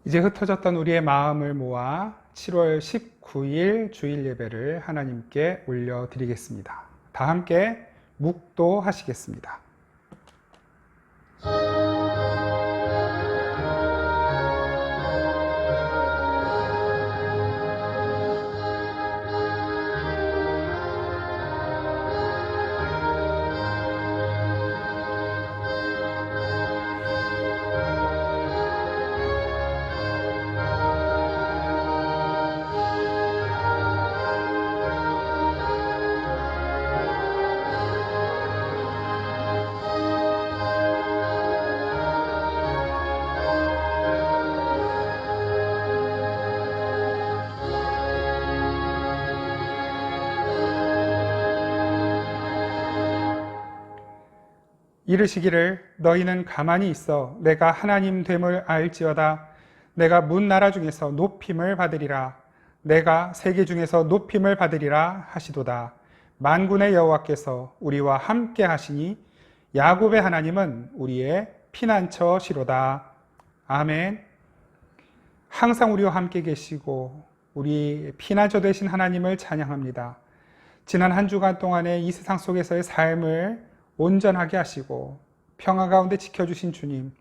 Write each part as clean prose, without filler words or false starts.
이제 흩어졌던 우리의 마음을 모아 7월 19일 주일 예배를 하나님께 올려드리겠습니다. 다 함께 묵도하시겠습니다. 이르시기를 너희는 가만히 있어 내가 하나님 됨을 알지어다. 내가 문 나라 중에서 높임을 받으리라. 내가 세계 중에서 높임을 받으리라 하시도다. 만군의 여호와께서 우리와 함께 하시니 야곱의 하나님은 우리의 피난처시로다. 아멘. 항상 우리와 함께 계시고 우리 피난처 되신 하나님을 찬양합니다. 지난 한 주간 동안에 이 세상 속에서의 삶을 온전하게 하시고 평화 가운데 지켜주신 주님,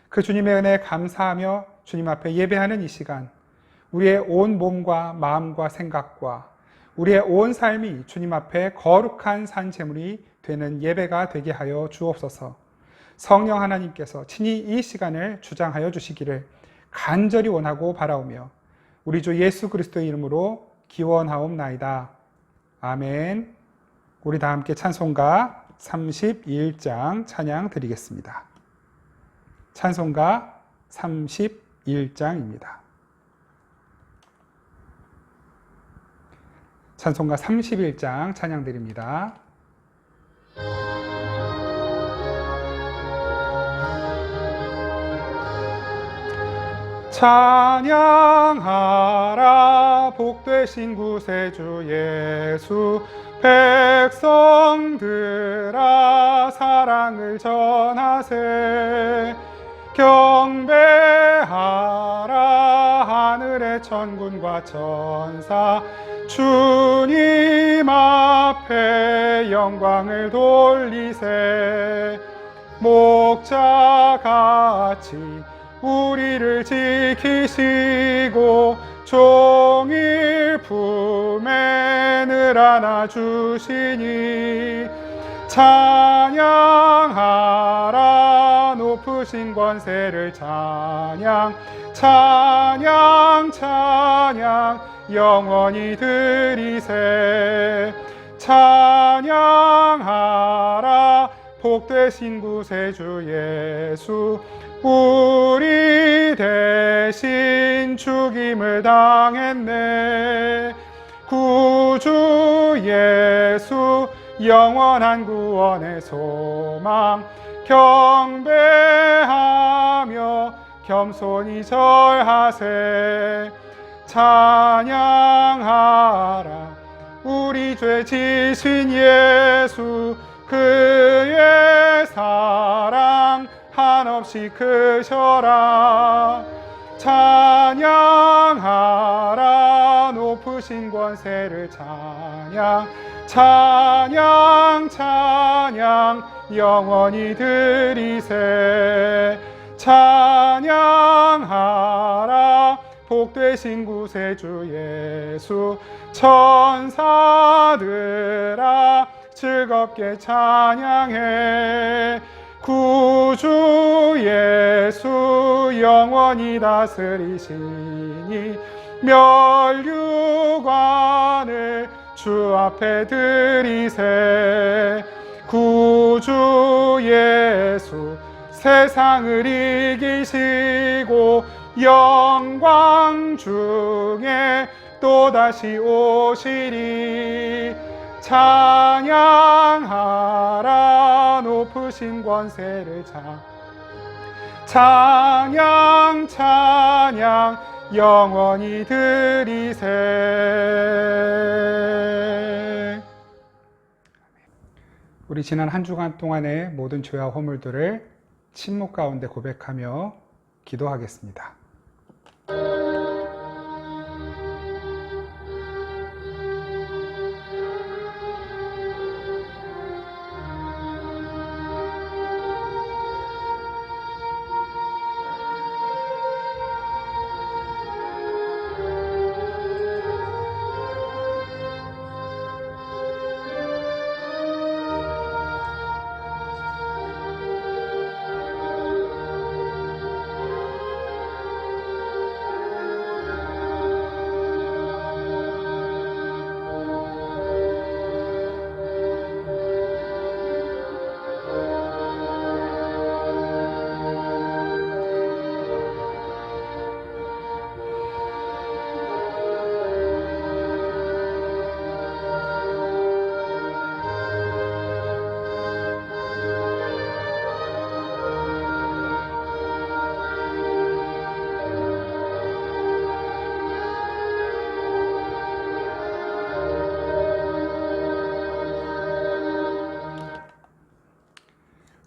그 주님의 은혜에 감사하며 주님 앞에 예배하는 이 시간, 우리의 온 몸과 마음과 생각과 우리의 온 삶이 주님 앞에 거룩한 산제물이 되는 예배가 되게 하여 주옵소서. 성령 하나님께서 친히 이 시간을 주장하여 주시기를 간절히 원하고 바라오며 우리 주 예수 그리스도의 이름으로 기원하옵나이다. 아멘. 우리 다 함께 찬송가 31장 찬양 드리겠습니다. 찬송가 31장입니다. 찬송가 31장 찬양 드립니다. 찬양하라 복되신 구세주 예수 백성들아 사랑을 전하세 경배하라 하늘의 천군과 천사 주님 앞에 영광을 돌리세 목자같이 우리를 지키시고 종일 품에 늘 안아주시니 찬양하라 높으신 권세를 찬양 찬양 찬양 영원히 드리세 찬양하라 복되신 구세주 예수 우리 대신 죽임을 당했네 구주 예수 영원한 구원의 소망 경배하며 겸손히 절하세 찬양하라 우리 죄 지신 예수 그의 사랑 한없이 크셔라 찬양하라 높으신 권세를 찬양 찬양 찬양 영원히 드리세 찬양하라 복되신 구세주 예수 천사들아 즐겁게 찬양해 구주 예수 영원히 다스리시니 멸류관을 주 앞에 드리세 구주 예수 세상을 이기시고 영광 중에 또다시 오시리 찬양하라 높으신 권세를 찬양 찬양 영원히 드리세 우리 지난 한 주간 동안의 모든 죄와 허물들을 침묵 가운데 고백하며 기도하겠습니다.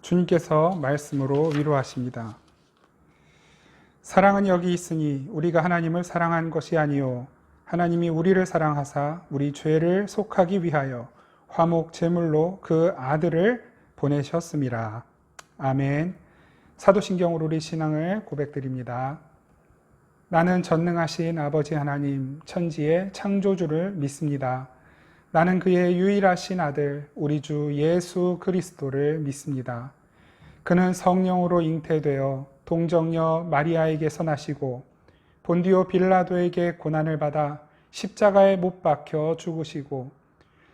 주님께서 말씀으로 위로하십니다. 사랑은 여기 있으니 우리가 하나님을 사랑한 것이 아니요 하나님이 우리를 사랑하사 우리 죄를 속하기 위하여 화목 제물로 그 아들을 보내셨음이라. 아멘. 사도신경으로 우리 신앙을 고백드립니다. 나는 전능하신 아버지 하나님 천지의 창조주를 믿습니다. 나는 그의 유일하신 아들 우리 주 예수 그리스도를 믿습니다. 그는 성령으로 잉태되어 동정녀 마리아에게서 나시고 본디오 빌라도에게 고난을 받아 십자가에 못 박혀 죽으시고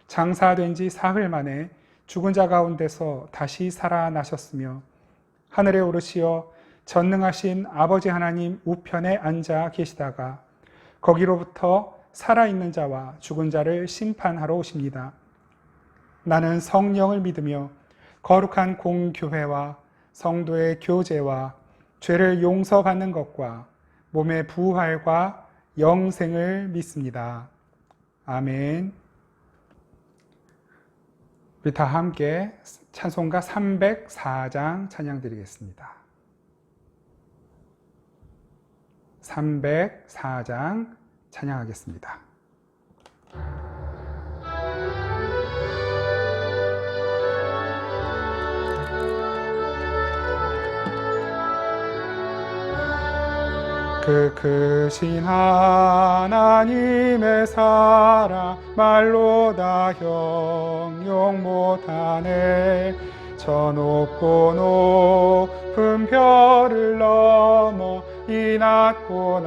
장사된 지 사흘 만에 죽은 자 가운데서 다시 살아나셨으며 하늘에 오르시어 전능하신 아버지 하나님 우편에 앉아 계시다가 거기로부터 살아있는 자와 죽은 자를 심판하러 오십니다. 나는 성령을 믿으며 거룩한 공교회와 성도의 교제와 죄를 용서받는 것과 몸의 부활과 영생을 믿습니다. 아멘. 우리 다 함께 찬송가 304장 찬양 드리겠습니다. 304장 찬양하겠습니다. 그 크신 하나님의 사랑 말로 다 형용 못하네. 저 높고 높은 별을 넘어 이 낮고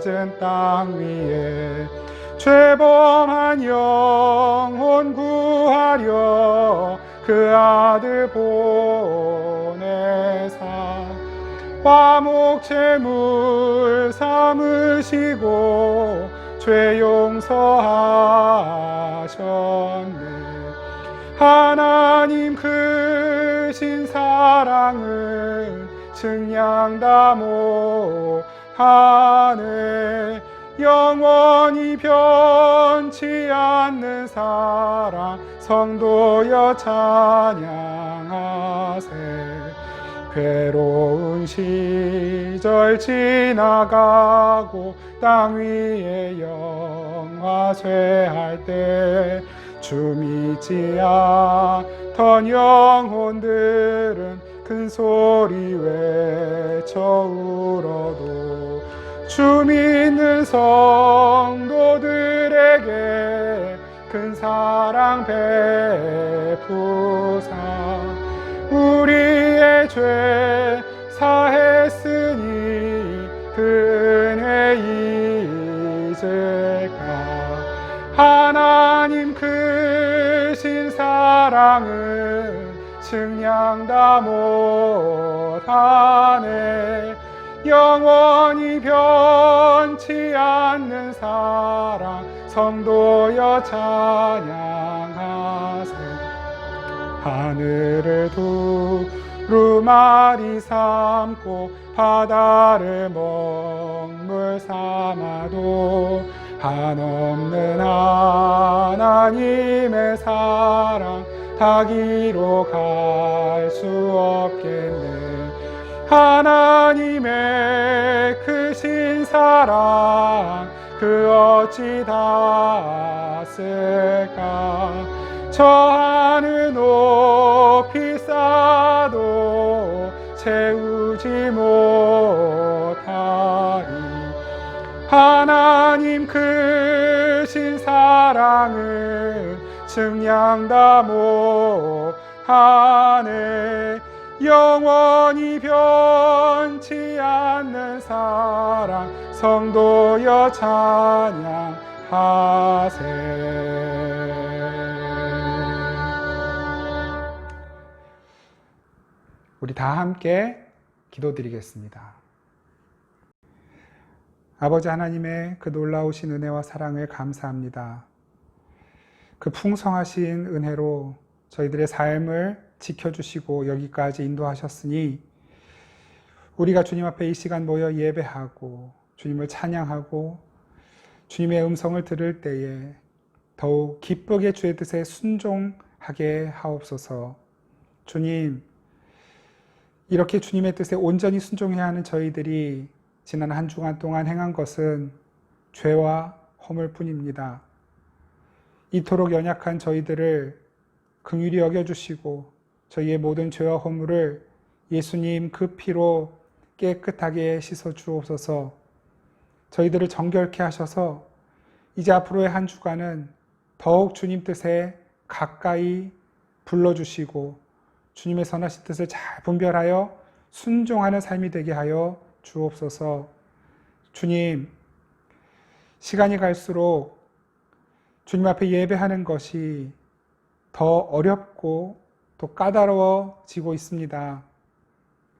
낮은 땅 위에 죄범한 영혼 구하려 그 아들 보내사 화목 제물 삼으시고 죄 용서하셨네. 하나님 크신 사랑은 측량다 못하네. 영원히 변치 않는 사랑 성도여 찬양하세. 괴로운 시절 지나가고 땅 위에 영화쇠할 때 주 믿지 않던 영혼들은 큰 소리 외쳐 울어도 주 믿는 성도들에게 큰 사랑 베푸사 우리의 죄 사했으니 그 은혜 잊을까. 하나님 크신 사랑은 측량다 못하네. 영원히 변치 않는 사랑 성도여 찬양하세. 하늘을 두루마리 삼고 바다를 먹물 삼아도 한없는 하나님의 사랑 닿기로 갈 수 없겠네. 하나님의 크신 사랑 그 어찌 닿았을까. 저 하늘 높이 쌓아도 채우지 못하리. 하나님 크신 사랑은 측량다 못하네. 영원히 변치 않는 사랑 성도여 찬양하세. 우리 다 함께 기도드리겠습니다. 아버지 하나님의 그 놀라우신 은혜와 사랑을 감사합니다. 그 풍성하신 은혜로 저희들의 삶을 지켜주시고 여기까지 인도하셨으니 우리가 주님 앞에 이 시간 모여 예배하고 주님을 찬양하고 주님의 음성을 들을 때에 더욱 기쁘게 주의 뜻에 순종하게 하옵소서. 주님, 이렇게 주님의 뜻에 온전히 순종해야 하는 저희들이 지난 한 주간 동안 행한 것은 죄와 허물 뿐입니다. 이토록 연약한 저희들을 긍휼히 여겨주시고 저희의 모든 죄와 허물을 예수님 그 피로 깨끗하게 씻어 주옵소서. 저희들을 정결케 하셔서 이제 앞으로의 한 주간은 더욱 주님 뜻에 가까이 불러주시고 주님의 선하신 뜻을 잘 분별하여 순종하는 삶이 되게 하여 주옵소서. 주님, 시간이 갈수록 주님 앞에 예배하는 것이 더 어렵고 또 까다로워지고 있습니다.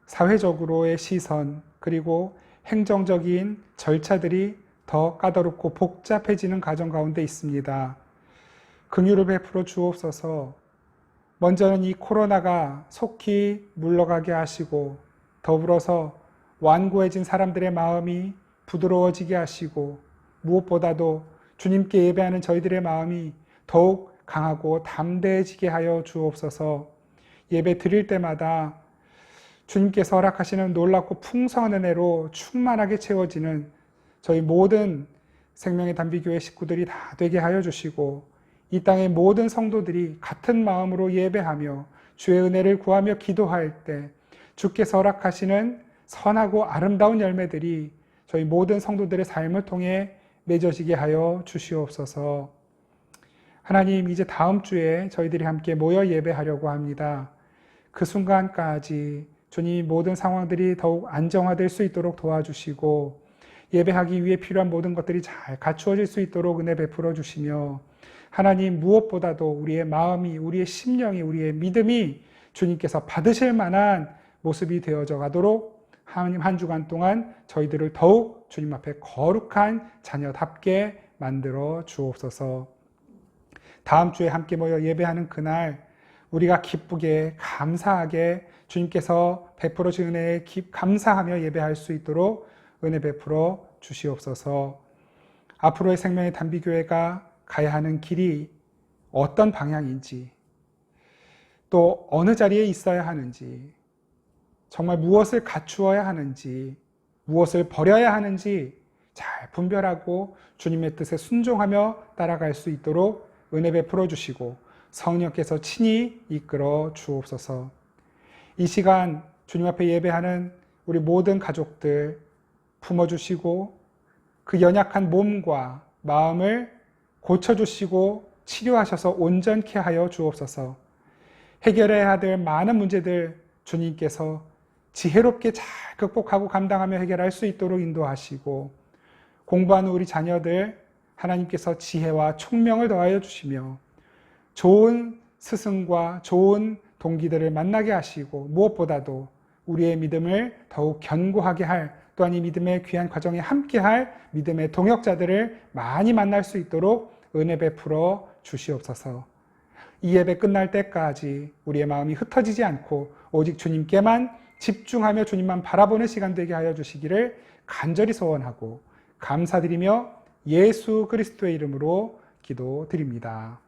사회적으로의 시선 그리고 행정적인 절차들이 더 까다롭고 복잡해지는 가정 가운데 있습니다. 긍휼을 베풀어 주옵소서. 먼저는 이 코로나가 속히 물러가게 하시고 더불어서 완고해진 사람들의 마음이 부드러워지게 하시고 무엇보다도 주님께 예배하는 저희들의 마음이 더욱 강하고 담대해지게 하여 주옵소서. 예배 드릴 때마다 주님께서 허락하시는 놀랍고 풍성한 은혜로 충만하게 채워지는 저희 모든 생명의 단비교회 식구들이 다 되게 하여 주시고 이 땅의 모든 성도들이 같은 마음으로 예배하며 주의 은혜를 구하며 기도할 때 주께서 허락하시는 선하고 아름다운 열매들이 저희 모든 성도들의 삶을 통해 맺어지게 하여 주시옵소서. 하나님, 이제 다음 주에 저희들이 함께 모여 예배하려고 합니다. 그 순간까지 주님 모든 상황들이 더욱 안정화될 수 있도록 도와주시고 예배하기 위해 필요한 모든 것들이 잘 갖추어질 수 있도록 은혜 베풀어 주시며 하나님, 무엇보다도 우리의 마음이, 우리의 심령이, 우리의 믿음이 주님께서 받으실 만한 모습이 되어져 가도록 하나님 한 주간 동안 저희들을 더욱 주님 앞에 거룩한 자녀답게 만들어 주옵소서. 다음 주에 함께 모여 예배하는 그날 우리가 기쁘게 감사하게 주님께서 베풀어 주신 은혜에 감사하며 예배할 수 있도록 은혜 베풀어 주시옵소서. 앞으로의 생명의 단비교회가 가야 하는 길이 어떤 방향인지 또 어느 자리에 있어야 하는지 정말 무엇을 갖추어야 하는지 무엇을 버려야 하는지 잘 분별하고 주님의 뜻에 순종하며 따라갈 수 있도록 은혜 베풀어 주시고 성령께서 친히 이끌어 주옵소서. 이 시간 주님 앞에 예배하는 우리 모든 가족들 품어주시고 그 연약한 몸과 마음을 고쳐주시고 치료하셔서 온전케 하여 주옵소서. 해결해야 될 많은 문제들 주님께서 지혜롭게 잘 극복하고 감당하며 해결할 수 있도록 인도하시고 공부하는 우리 자녀들 하나님께서 지혜와 총명을 더하여 주시며 좋은 스승과 좋은 동기들을 만나게 하시고 무엇보다도 우리의 믿음을 더욱 견고하게 할 또한 이 믿음의 귀한 과정에 함께할 믿음의 동역자들을 많이 만날 수 있도록 은혜 베풀어 주시옵소서. 이 예배 끝날 때까지 우리의 마음이 흩어지지 않고 오직 주님께만 집중하며 주님만 바라보는 시간 되게 하여 주시기를 간절히 소원하고 감사드리며 예수 그리스도의 이름으로 기도드립니다.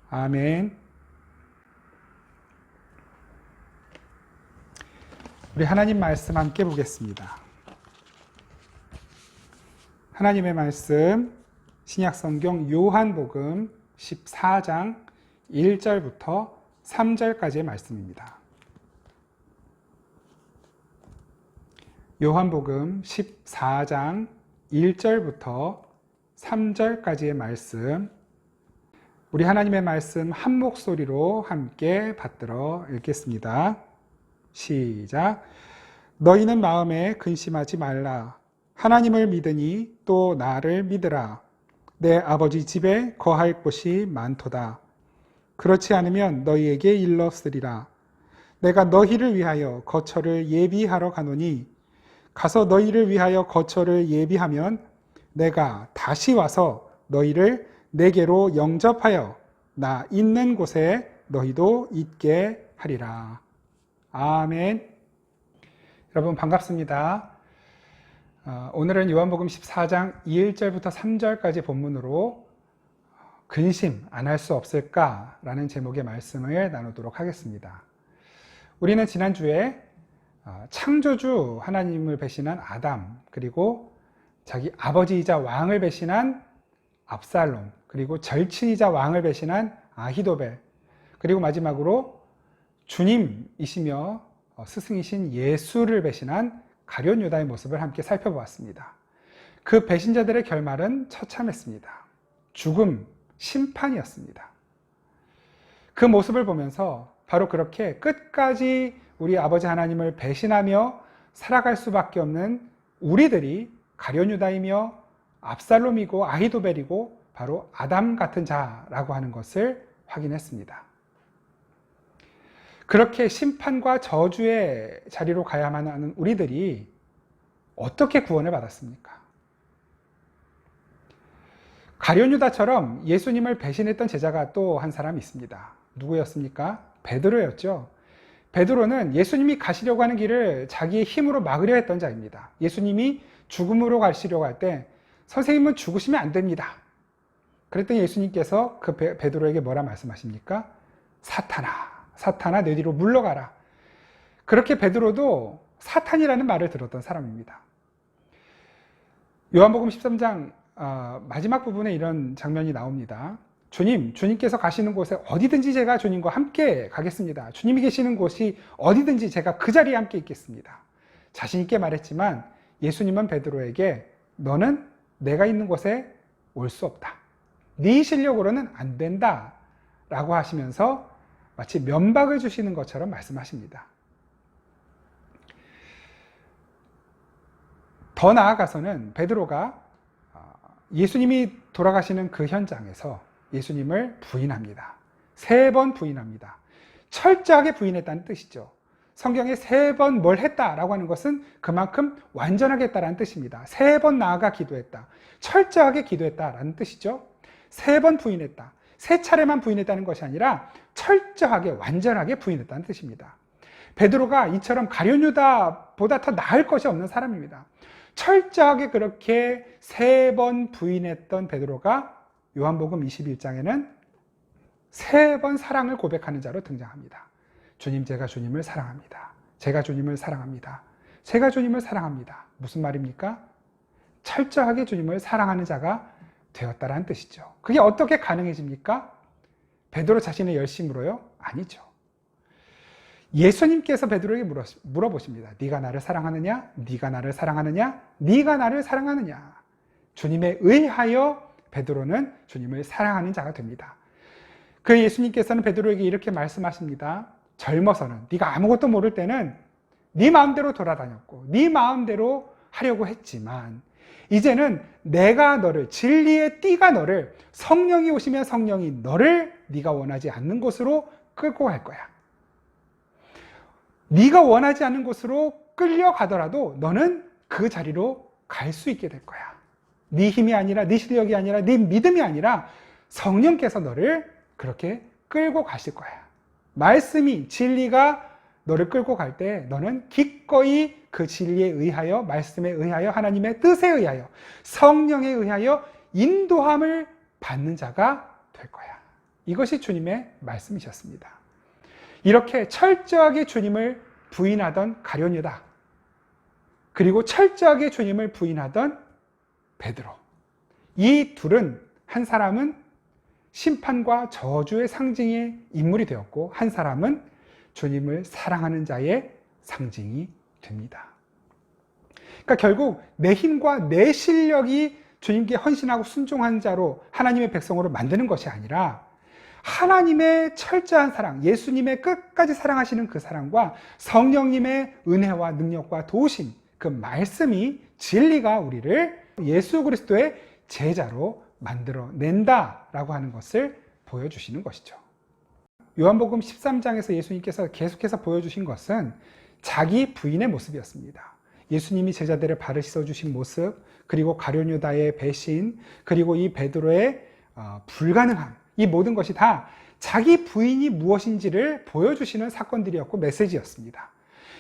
아멘. 우리 하나님 말씀 함께 보겠습니다. 하나님의 말씀 신약성경 요한복음 14장 1절부터 3절까지의 말씀입니다. 요한복음 14장 1절부터 3절까지의 말씀, 우리 하나님의 말씀 한 목소리로 함께 받들어 읽겠습니다. 시작. 너희는 마음에 근심하지 말라. 하나님을 믿으니 또 나를 믿으라. 내 아버지 집에 거할 곳이 많도다. 그렇지 않으면 너희에게 일렀으리라. 내가 너희를 위하여 거처를 예비하러 가노니 가서 너희를 위하여 거처를 예비하면 내가 다시 와서 너희를 내게로 영접하여 나 있는 곳에 너희도 있게 하리라. 아멘. 여러분 반갑습니다. 오늘은 요한복음 14장 1절부터 3절까지 본문으로 근심 안 할 수 없을까라는 제목의 말씀을 나누도록 하겠습니다. 우리는 지난주에 창조주 하나님을 배신한 아담, 그리고 자기 아버지이자 왕을 배신한 압살롬, 그리고 절친이자 왕을 배신한 아히도벨, 그리고 마지막으로 주님이시며 스승이신 예수를 배신한 가룟 유다의 모습을 함께 살펴보았습니다. 그 배신자들의 결말은 처참했습니다. 죽음, 심판이었습니다. 그 모습을 보면서 바로 그렇게 끝까지 우리 아버지 하나님을 배신하며 살아갈 수밖에 없는 우리들이 가룟 유다이며 압살롬이고 아히도벨이고 바로 아담 같은 자라고 하는 것을 확인했습니다. 그렇게 심판과 저주의 자리로 가야만 하는 우리들이 어떻게 구원을 받았습니까? 가룟 유다처럼 예수님을 배신했던 제자가 또 한 사람이 있습니다. 누구였습니까? 베드로였죠. 베드로는 예수님이 가시려고 하는 길을 자기의 힘으로 막으려 했던 자입니다. 예수님이 죽음으로 가시려고 할 때 선생님은 죽으시면 안 됩니다. 그랬더니 예수님께서 그 베드로에게 뭐라 말씀하십니까? 사탄아 내 뒤로 물러가라. 그렇게 베드로도 사탄이라는 말을 들었던 사람입니다. 요한복음 13장 마지막 부분에 이런 장면이 나옵니다. 주님께서 가시는 곳에 어디든지 제가 주님과 함께 가겠습니다. 주님이 계시는 곳이 어디든지 제가 그 자리에 함께 있겠습니다. 자신 있게 말했지만 예수님은 베드로에게 너는 내가 있는 곳에 올 수 없다. 네 실력으로는 안 된다. 라고 하시면서 마치 면박을 주시는 것처럼 말씀하십니다. 더 나아가서는 베드로가 예수님이 돌아가시는 그 현장에서 예수님을 부인합니다. 3번 부인합니다. 철저하게 부인했다는 뜻이죠. 성경에 3번 뭘 했다라고 하는 것은 그만큼 완전하게 했다라는 뜻입니다. 3번 나아가 기도했다. 철저하게 기도했다라는 뜻이죠. 3번 부인했다. 3차례만 부인했다는 것이 아니라 철저하게 완전하게 부인했다는 뜻입니다. 베드로가 이처럼 가룟 유다보다 더 나을 것이 없는 사람입니다. 철저하게 그렇게 3번 부인했던 베드로가 요한복음 21장에는 3번 사랑을 고백하는 자로 등장합니다. 주님, 제가 주님을 사랑합니다. 제가 주님을 사랑합니다. 제가 주님을 사랑합니다. 무슨 말입니까? 철저하게 주님을 사랑하는 자가 되었다라는 뜻이죠. 그게 어떻게 가능해집니까? 베드로 자신의 열심으로요? 아니죠. 예수님께서 베드로에게 물어보십니다. 네가 나를 사랑하느냐? 네가 나를 사랑하느냐? 네가 나를 사랑하느냐? 주님에 의하여 베드로는 주님을 사랑하는 자가 됩니다. 그 예수님께서는 베드로에게 이렇게 말씀하십니다. 젊어서는 네가 아무것도 모를 때는 네 마음대로 돌아다녔고 네 마음대로 하려고 했지만 이제는 내가 너를 진리의 띠가 너를 성령이 오시면 성령이 너를 네가 원하지 않는 곳으로 끌고 갈 거야. 네가 원하지 않는 곳으로 끌려가더라도 너는 그 자리로 갈 수 있게 될 거야. 네 힘이 아니라 네 실력이 아니라 네 믿음이 아니라 성령께서 너를 그렇게 끌고 가실 거야. 말씀이 진리가 너를 끌고 갈 때 너는 기꺼이 그 진리에 의하여 말씀에 의하여 하나님의 뜻에 의하여 성령에 의하여 인도함을 받는 자가 될 거야. 이것이 주님의 말씀이셨습니다. 이렇게 철저하게 주님을 부인하던 가룟 유다, 그리고 철저하게 주님을 부인하던 베드로, 이 둘은 한 사람은 심판과 저주의 상징의 인물이 되었고 한 사람은 주님을 사랑하는 자의 상징이 됩니다. 그러니까 결국 내 힘과 내 실력이 주님께 헌신하고 순종한 자로 하나님의 백성으로 만드는 것이 아니라 하나님의 철저한 사랑, 예수님의 끝까지 사랑하시는 그 사랑과 성령님의 은혜와 능력과 도우심, 그 말씀이 진리가 우리를 예수 그리스도의 제자로 만들어낸다라고 하는 것을 보여주시는 것이죠. 요한복음 13장에서 예수님께서 계속해서 보여주신 것은 자기 부인의 모습이었습니다. 예수님이 제자들의 발을 씻어주신 모습, 그리고 가룟 유다의 배신, 그리고 이 베드로의 불가능함, 이 모든 것이 다 자기 부인이 무엇인지를 보여주시는 사건들이었고 메시지였습니다.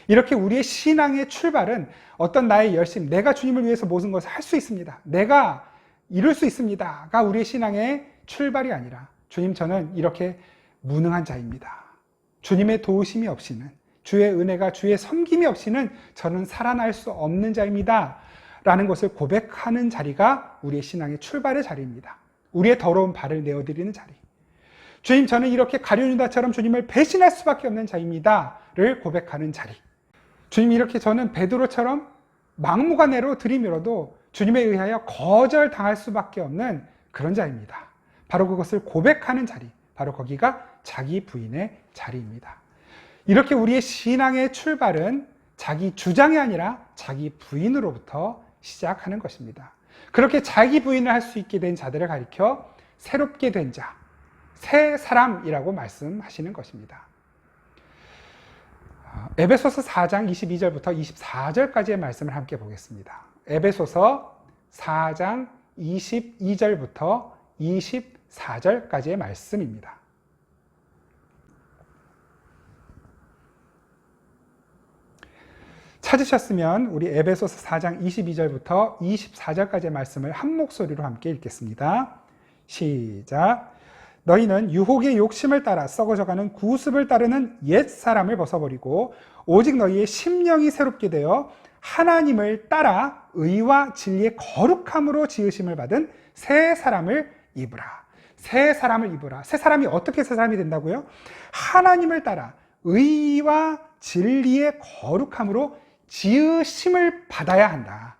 이렇게 우리의 신앙의 출발은 어떤 나의 열심, 내가 주님을 위해서 모든 것을 할 수 있습니다. 내가 이룰 수 있습니다가 우리의 신앙의 출발이 아니라 주님, 저는 이렇게 무능한 자입니다. 주님의 도우심이 없이는 주의 은혜가, 주의 섬김이 없이는 저는 살아날 수 없는 자입니다 라는 것을 고백하는 자리가 우리의 신앙의 출발의 자리입니다. 우리의 더러운 발을 내어드리는 자리. 주님, 저는 이렇게 가룟 유다처럼 주님을 배신할 수밖에 없는 자입니다를 고백하는 자리. 주님, 이렇게 저는 베드로처럼 막무가내로 들이밀어도 주님에 의하여 거절당할 수밖에 없는 그런 자입니다. 바로 그것을 고백하는 자리, 바로 거기가 자기 부인의 자리입니다. 이렇게 우리의 신앙의 출발은 자기 주장이 아니라 자기 부인으로부터 시작하는 것입니다. 그렇게 자기 부인을 할 수 있게 된 자들을 가리켜 새롭게 된 자, 새 사람이라고 말씀하시는 것입니다. 에베소서 4장 22절부터 24절까지의 말씀을 함께 보겠습니다. 에베소서 4장 22절부터 24절까지의 말씀입니다. 찾으셨으면 우리 에베소서 4장 22절부터 24절까지의 말씀을 한 목소리로 함께 읽겠습니다. 시작. 너희는 유혹의 욕심을 따라 썩어져가는 구습을 따르는 옛 사람을 벗어버리고 오직 너희의 심령이 새롭게 되어 하나님을 따라 의와 진리의 거룩함으로 지으심을 받은 새 사람을 입으라. 새 사람을 입으라. 새 사람이 어떻게 새 사람이 된다고요? 하나님을 따라 의와 진리의 거룩함으로 지으심을 받아야 한다.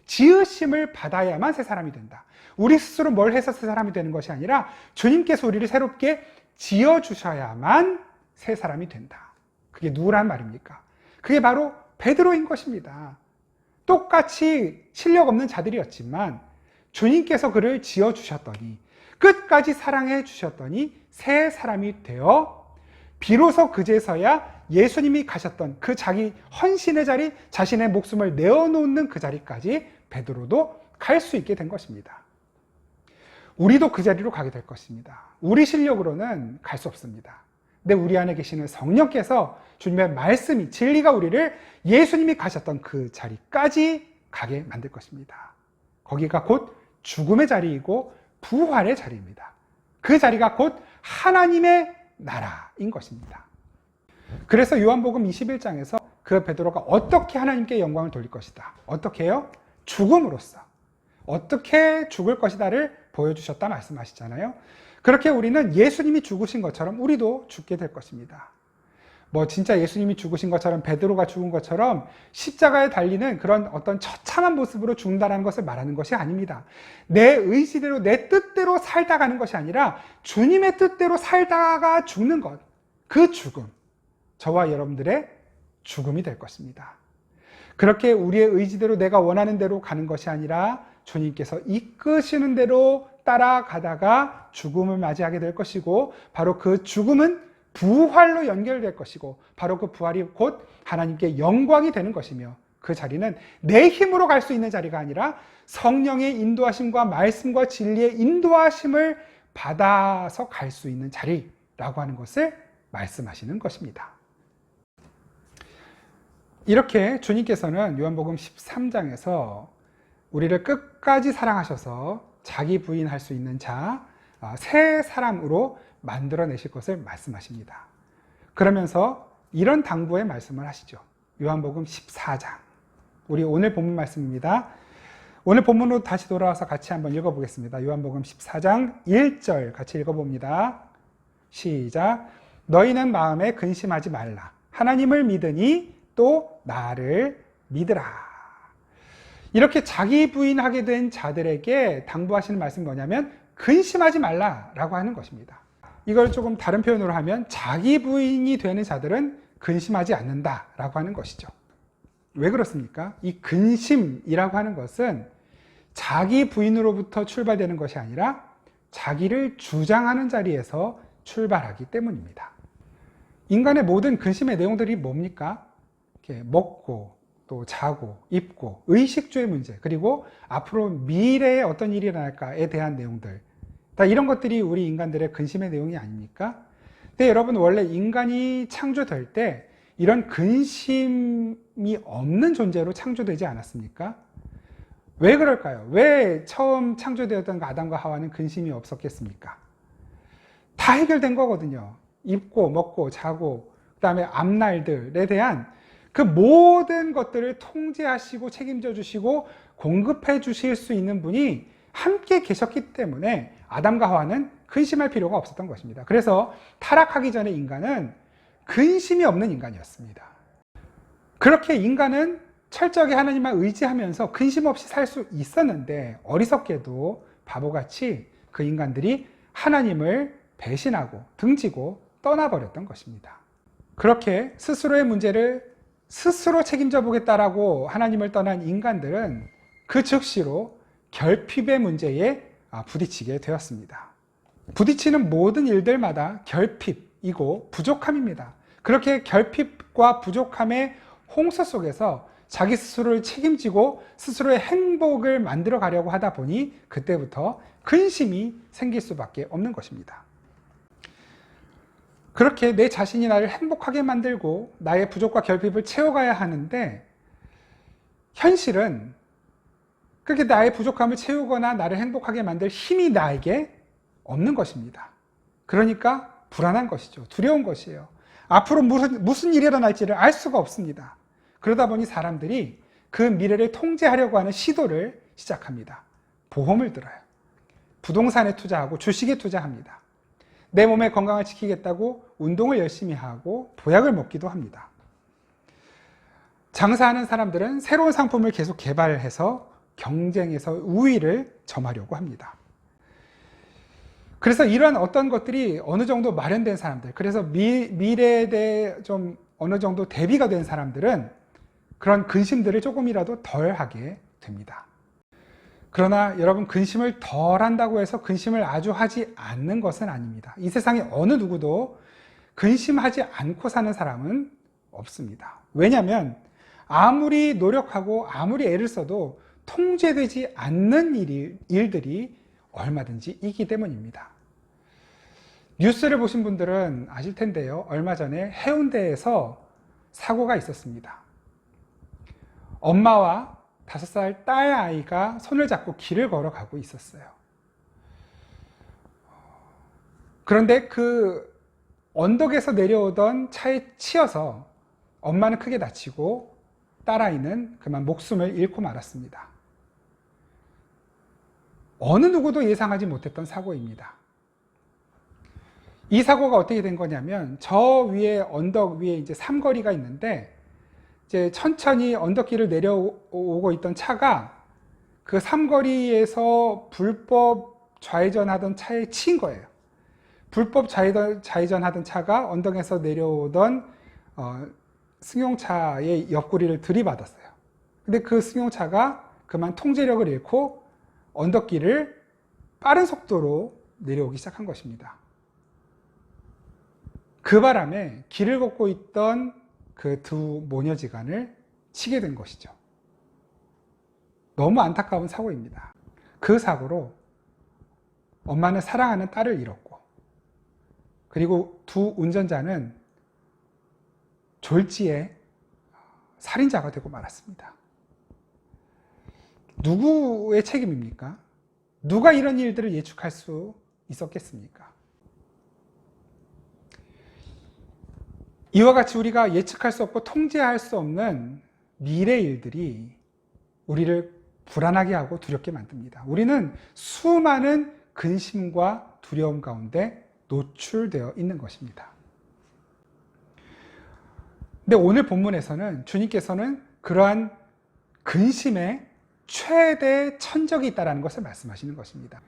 지으심을 받아야만 새 사람이 된다. 우리 스스로 뭘 해서 새 사람이 되는 것이 아니라 주님께서 우리를 새롭게 지어주셔야만 새 사람이 된다. 그게 누구란 말입니까? 그게 바로 베드로인 것입니다. 똑같이 실력 없는 자들이었지만 주님께서 그를 지어주셨더니 끝까지 사랑해 주셨더니 새 사람이 되어 비로소 그제서야 예수님이 가셨던 그 자기 헌신의 자리, 자신의 목숨을 내어놓는 그 자리까지 베드로도 갈 수 있게 된 것입니다. 우리도 그 자리로 가게 될 것입니다. 우리 실력으로는 갈 수 없습니다. 근데 우리 안에 계시는 성령께서 주님의 말씀이, 진리가 우리를 예수님이 가셨던 그 자리까지 가게 만들 것입니다. 거기가 곧 죽음의 자리이고 부활의 자리입니다. 그 자리가 곧 하나님의 나라인 것입니다. 그래서 요한복음 21장에서 그 베드로가 어떻게 하나님께 영광을 돌릴 것이다. 어떻게 해요? 죽음으로써. 어떻게 죽을 것이다를 보여주셨다 말씀하시잖아요. 그렇게 우리는 예수님이 죽으신 것처럼 우리도 죽게 될 것입니다. 진짜 예수님이 죽으신 것처럼 베드로가 죽은 것처럼 십자가에 달리는 그런 어떤 처참한 모습으로 죽는다는 것을 말하는 것이 아닙니다. 내 의지대로 내 뜻대로 살다 가는 것이 아니라 주님의 뜻대로 살다가 죽는 것, 그 죽음, 저와 여러분들의 죽음이 될 것입니다. 그렇게 우리의 의지대로 내가 원하는 대로 가는 것이 아니라 주님께서 이끄시는 대로 따라가다가 죽음을 맞이하게 될 것이고 바로 그 죽음은 부활로 연결될 것이고 바로 그 부활이 곧 하나님께 영광이 되는 것이며 그 자리는 내 힘으로 갈 수 있는 자리가 아니라 성령의 인도하심과 말씀과 진리의 인도하심을 받아서 갈 수 있는 자리라고 하는 것을 말씀하시는 것입니다. 이렇게 주님께서는 요한복음 13장에서 우리를 끝까지 사랑하셔서 자기 부인할 수 있는 자, 새 사람으로 만들어내실 것을 말씀하십니다. 그러면서 이런 당부의 말씀을 하시죠. 요한복음 14장. 우리 오늘 본문 말씀입니다. 오늘 본문으로 다시 돌아와서 같이 한번 읽어보겠습니다. 요한복음 14장 1절 같이 읽어봅니다. 시작. 너희는 마음에 근심하지 말라. 하나님을 믿으니 또 나를 믿으라. 이렇게 자기 부인하게 된 자들에게 당부하시는 말씀이 뭐냐면 근심하지 말라라고 하는 것입니다. 이걸 조금 다른 표현으로 하면 자기 부인이 되는 자들은 근심하지 않는다라고 하는 것이죠. 왜 그렇습니까? 이 근심이라고 하는 것은 자기 부인으로부터 출발되는 것이 아니라 자기를 주장하는 자리에서 출발하기 때문입니다. 인간의 모든 근심의 내용들이 뭡니까? 이렇게 먹고 또 자고 입고 의식주의 문제 그리고 앞으로 미래에 어떤 일이 일어날까에 대한 내용들 다 이런 것들이 우리 인간들의 근심의 내용이 아닙니까? 근데 여러분 원래 인간이 창조될 때 이런 근심이 없는 존재로 창조되지 않았습니까? 왜 그럴까요? 왜 처음 창조되었던 아담과 하와는 근심이 없었겠습니까? 다 해결된 거거든요. 입고 먹고 자고 그 다음에 앞날들에 대한 그 모든 것들을 통제하시고 책임져 주시고 공급해 주실 수 있는 분이 함께 계셨기 때문에 아담과 하와는 근심할 필요가 없었던 것입니다. 그래서 타락하기 전에 인간은 근심이 없는 인간이었습니다. 그렇게 인간은 철저하게 하나님만 의지하면서 근심 없이 살 수 있었는데 어리석게도 바보같이 그 인간들이 하나님을 배신하고 등지고 떠나버렸던 것입니다. 그렇게 스스로의 문제를 스스로 책임져 보겠다라고 하나님을 떠난 인간들은 그 즉시로 결핍의 문제에 부딪히게 되었습니다. 부딪히는 모든 일들마다 결핍이고 부족함입니다. 그렇게 결핍과 부족함의 홍수 속에서 자기 스스로를 책임지고 스스로의 행복을 만들어 가려고 하다 보니 그때부터 근심이 생길 수밖에 없는 것입니다. 그렇게 내 자신이 나를 행복하게 만들고 나의 부족과 결핍을 채워가야 하는데 현실은 그렇게 나의 부족함을 채우거나 나를 행복하게 만들 힘이 나에게 없는 것입니다. 그러니까 불안한 것이죠. 두려운 것이에요. 앞으로 무슨 일이 일어날지를 알 수가 없습니다. 그러다 보니 사람들이 그 미래를 통제하려고 하는 시도를 시작합니다. 보험을 들어요. 부동산에 투자하고 주식에 투자합니다. 내 몸의 건강을 지키겠다고 운동을 열심히 하고 보약을 먹기도 합니다. 장사하는 사람들은 새로운 상품을 계속 개발해서 경쟁에서 우위를 점하려고 합니다. 그래서 이런 어떤 것들이 어느 정도 마련된 사람들, 그래서 미래에 대해 좀 어느 정도 대비가 된 사람들은 그런 근심들을 조금이라도 덜 하게 됩니다. 그러나 여러분, 근심을 덜 한다고 해서 근심을 아주 하지 않는 것은 아닙니다. 이 세상에 어느 누구도 근심하지 않고 사는 사람은 없습니다. 왜냐하면 아무리 노력하고 아무리 애를 써도 통제되지 않는 일들이 얼마든지 있기 때문입니다. 뉴스를 보신 분들은 아실 텐데요. 얼마 전에 해운대에서 사고가 있었습니다. 엄마와 5살 딸 아이가 손을 잡고 길을 걸어가고 있었어요. 그런데 그 언덕에서 내려오던 차에 치여서 엄마는 크게 다치고 딸 아이는 그만 목숨을 잃고 말았습니다. 어느 누구도 예상하지 못했던 사고입니다. 이 사고가 어떻게 된 거냐면 저 위에 언덕 위에 이제 삼거리가 있는데 이제 천천히 언덕길을 내려오고 있던 차가 그 삼거리에서 불법 좌회전하던 차에 치인 거예요. 불법 좌회전하던 차가 언덕에서 내려오던 승용차의 옆구리를 들이받았어요. 근데 그 승용차가 그만 통제력을 잃고 언덕길을 빠른 속도로 내려오기 시작한 것입니다. 그 바람에 길을 걷고 있던 그 두 모녀지간을 치게 된 것이죠. 너무 안타까운 사고입니다. 그 사고로 엄마는 사랑하는 딸을 잃었고, 그리고 두 운전자는 졸지에 살인자가 되고 말았습니다. 누구의 책임입니까? 누가 이런 일들을 예측할 수 있었겠습니까? 이와 같이 우리가 예측할 수 없고 통제할 수 없는 미래 일들이 우리를 불안하게 하고 두렵게 만듭니다. 우리는 수많은 근심과 두려움 가운데 노출되어 있는 것입니다. 근데 오늘 본문에서는 주님께서는 그러한 근심의 최대 천적이 있다는 것을 말씀하시는 것입니다.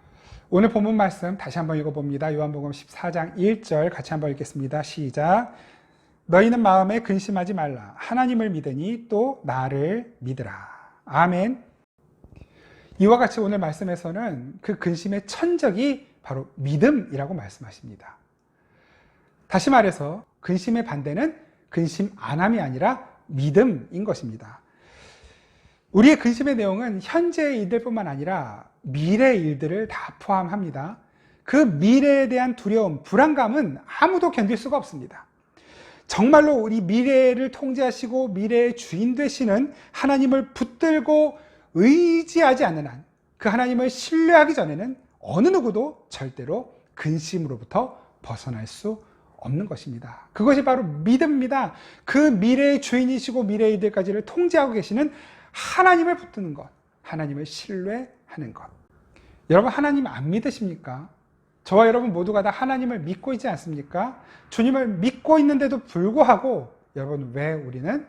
오늘 본문 말씀 다시 한번 읽어봅니다. 요한복음 14장 1절 같이 한번 읽겠습니다. 시작. 너희는 마음에 근심하지 말라. 하나님을 믿으니 또 나를 믿으라. 아멘. 이와 같이 오늘 말씀에서는 그 근심의 천적이 바로 믿음이라고 말씀하십니다. 다시 말해서 근심의 반대는 근심 안함이 아니라 믿음인 것입니다. 우리의 근심의 내용은 현재의 일들뿐만 아니라 미래의 일들을 다 포함합니다. 그 미래에 대한 두려움, 불안감은 아무도 견딜 수가 없습니다. 정말로 우리 미래를 통제하시고 미래의 주인 되시는 하나님을 붙들고 의지하지 않는 한, 그 하나님을 신뢰하기 전에는 어느 누구도 절대로 근심으로부터 벗어날 수 없는 것입니다. 그것이 바로 믿음입니다. 그 미래의 주인이시고 미래의 일들까지를 통제하고 계시는 하나님을 붙드는 것, 하나님을 신뢰하는 것. 여러분, 하나님 안 믿으십니까? 저와 여러분 모두가 다 하나님을 믿고 있지 않습니까? 주님을 믿고 있는데도 불구하고 여러분, 왜 우리는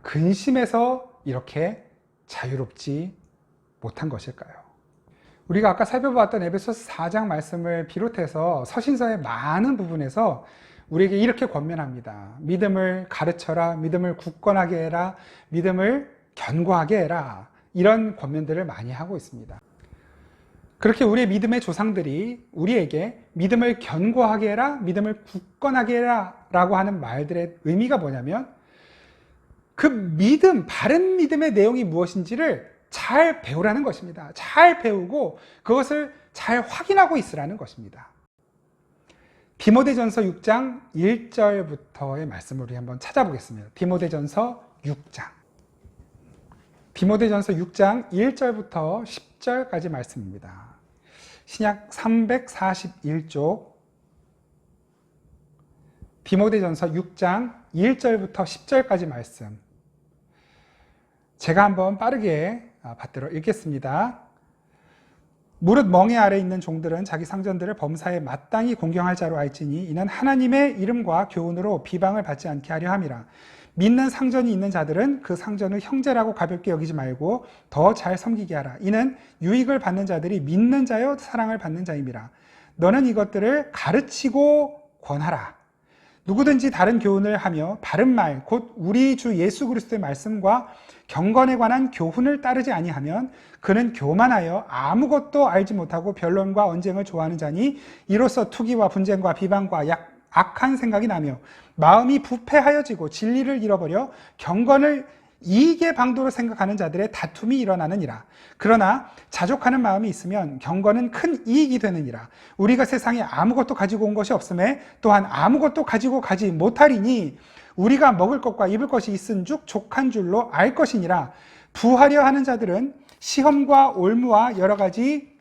근심에서 이렇게 자유롭지 못한 것일까요? 우리가 아까 살펴보았던 에베소서 4장 말씀을 비롯해서 서신서의 많은 부분에서 우리에게 이렇게 권면합니다. 믿음을 가르쳐라, 믿음을 굳건하게 해라, 믿음을 견고하게 해라. 이런 권면들을 많이 하고 있습니다. 그렇게 우리의 믿음의 조상들이 우리에게 믿음을 견고하게 해라, 믿음을 굳건하게 해라 라고 하는 말들의 의미가 뭐냐면 그 믿음, 바른 믿음의 내용이 무엇인지를 잘 배우라는 것입니다. 잘 배우고 그것을 잘 확인하고 있으라는 것입니다. 디모데전서 6장 1절부터의 말씀을 우리 한번 찾아보겠습니다. 디모데전서 6장. 디모데전서 6장 1절부터 10절까지 말씀입니다. 신약 341쪽 디모데전서 6장 1절부터 10절까지 말씀. 제가 한번 빠르게 받들어 읽겠습니다. 무릇 멍에 아래 있는 종들은 자기 상전들을 범사에 마땅히 공경할 자로 알지니 이는 하나님의 이름과 교훈으로 비방을 받지 않게 하려 함이라. 믿는 상전이 있는 자들은 그 상전을 형제라고 가볍게 여기지 말고 더 잘 섬기게 하라. 이는 유익을 받는 자들이 믿는 자여 사랑을 받는 자임이라. 너는 이것들을 가르치고 권하라. 누구든지 다른 교훈을 하며 바른 말, 곧 우리 주 예수 그리스도의 말씀과 경건에 관한 교훈을 따르지 아니하면 그는 교만하여 아무것도 알지 못하고 변론과 언쟁을 좋아하는 자니 이로써 투기와 분쟁과 비방과 악한 생각이 나며 마음이 부패하여지고 진리를 잃어버려 경건을 이익의 방도로 생각하는 자들의 다툼이 일어나느니라. 그러나 자족하는 마음이 있으면 경건은 큰 이익이 되느니라. 우리가 세상에 아무것도 가지고 온 것이 없음에 또한 아무것도 가지고 가지 못하리니 우리가 먹을 것과 입을 것이 있은즉 족한 줄로 알 것이니라. 부하려 하는 자들은 시험과 올무와 여러 가지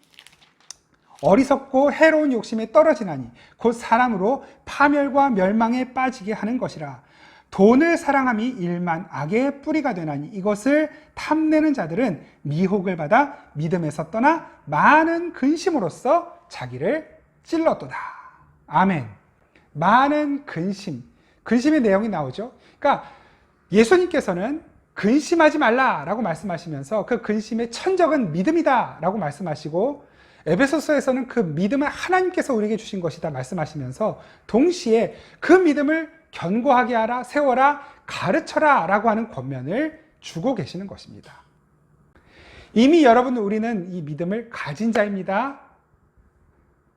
어리석고 해로운 욕심에 떨어지나니 곧 사람으로 파멸과 멸망에 빠지게 하는 것이라. 돈을 사랑함이 일만 악의 뿌리가 되나니 이것을 탐내는 자들은 미혹을 받아 믿음에서 떠나 많은 근심으로써 자기를 찔렀도다. 아멘. 많은 근심의 내용이 나오죠. 그러니까 예수님께서는 근심하지 말라라고 말씀하시면서 그 근심의 천적은 믿음이다 라고 말씀하시고 에베소서에서는 그 믿음을 하나님께서 우리에게 주신 것이다 말씀하시면서 동시에 그 믿음을 견고하게 하라, 세워라, 가르쳐라 라고 하는 권면을 주고 계시는 것입니다. 이미 여러분, 우리는 이 믿음을 가진 자입니다.